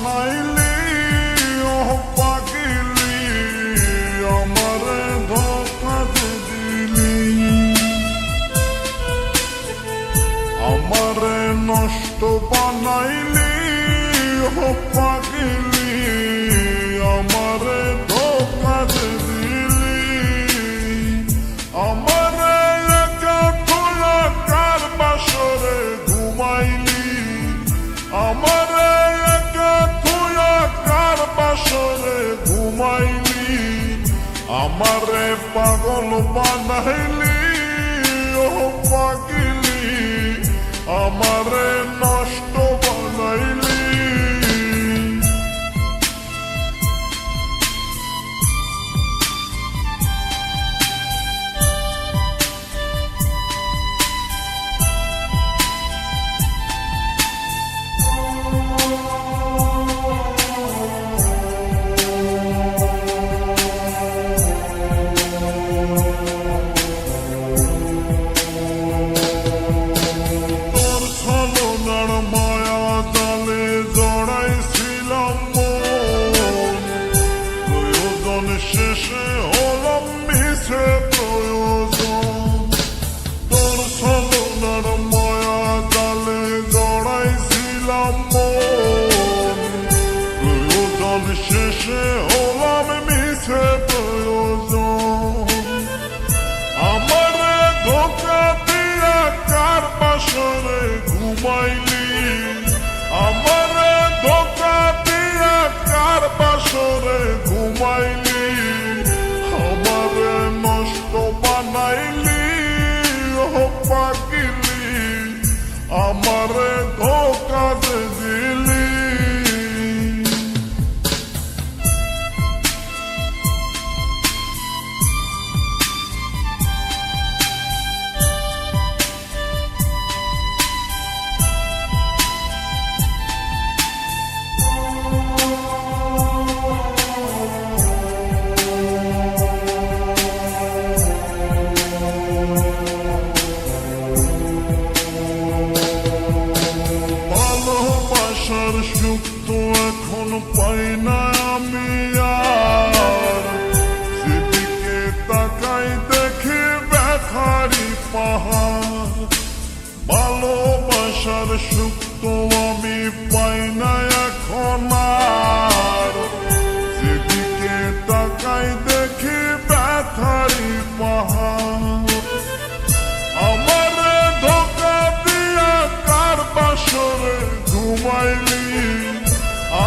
বানাইলি ও পাগলি, আমারে ধোঁকা দিলি, আমারে নষ্ট বানাইলি ও পাগলি, আমারে ধোঁকা দিলি, আমারে একা থুয়া কার বাসরে ঘুমাইলি, আমারে একা থুয়া কার বাসরে ঘুমাইলি, আমারে পাগল বানাইলি ও পাগলি, আমারে নষ্ট বানাইলি। শেষে হলাম মিছে প্রয়োজন, তোর ছলনার মায়া জালে জড়াইছিলাম মন, প্রয়োজন শেষে হলাম মিছে প্রয়োজন, আমারে ধোঁকা দিয়া কার বাসরে ঘুমাইলি, আমারে ধোঁকা দিয়া কার বাসরে ঘুমাইলি, আমারে নষ্ট বানাইলি ও পাগলি, আমারে ধোঁকা দিলি। ভালোবাসার সুখ তো এখন পাই না আমি আর, সেদিকে তাকাই দেখি ব্যথারি পাহাড়, ভালোবাসার সুখ তো আমি পাই না এখন আর, সেদিকে তাকাই দেখি ব্যথারি পাহাড়, আমারে ধোঁকা দিয়া কার বাসরে ঘুমাইলি,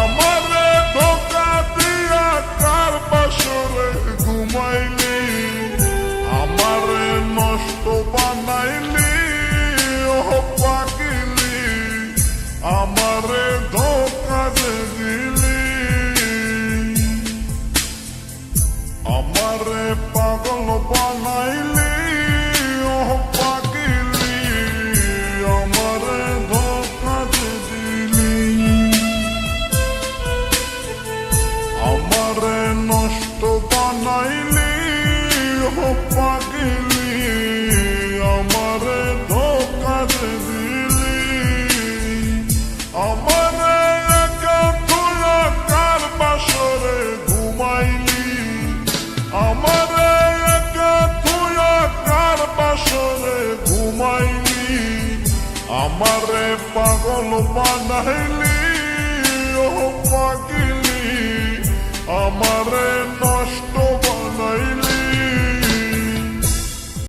আমারে ধোঁকা দিয়া কার বাসরে ঘুমাইলি, আমারে নষ্ট বানাইলি ও পাগলি, আমারে ধোঁকা দিলি, আমারে পাগল বানাইলি ও পাগলি, আমারে ধোঁকা দিলি, আমারে নষ্ট বানাইলি ও পাগলি, আমারে ধোঁকা দিলি, আমারে একা থুয়া কার বাসরে ঘুমাইলি, আমারে একা থুয়া কার বাসরে ঘুমাইলি, আমারে পাগল বানাইলি ও পাগলি, আমারে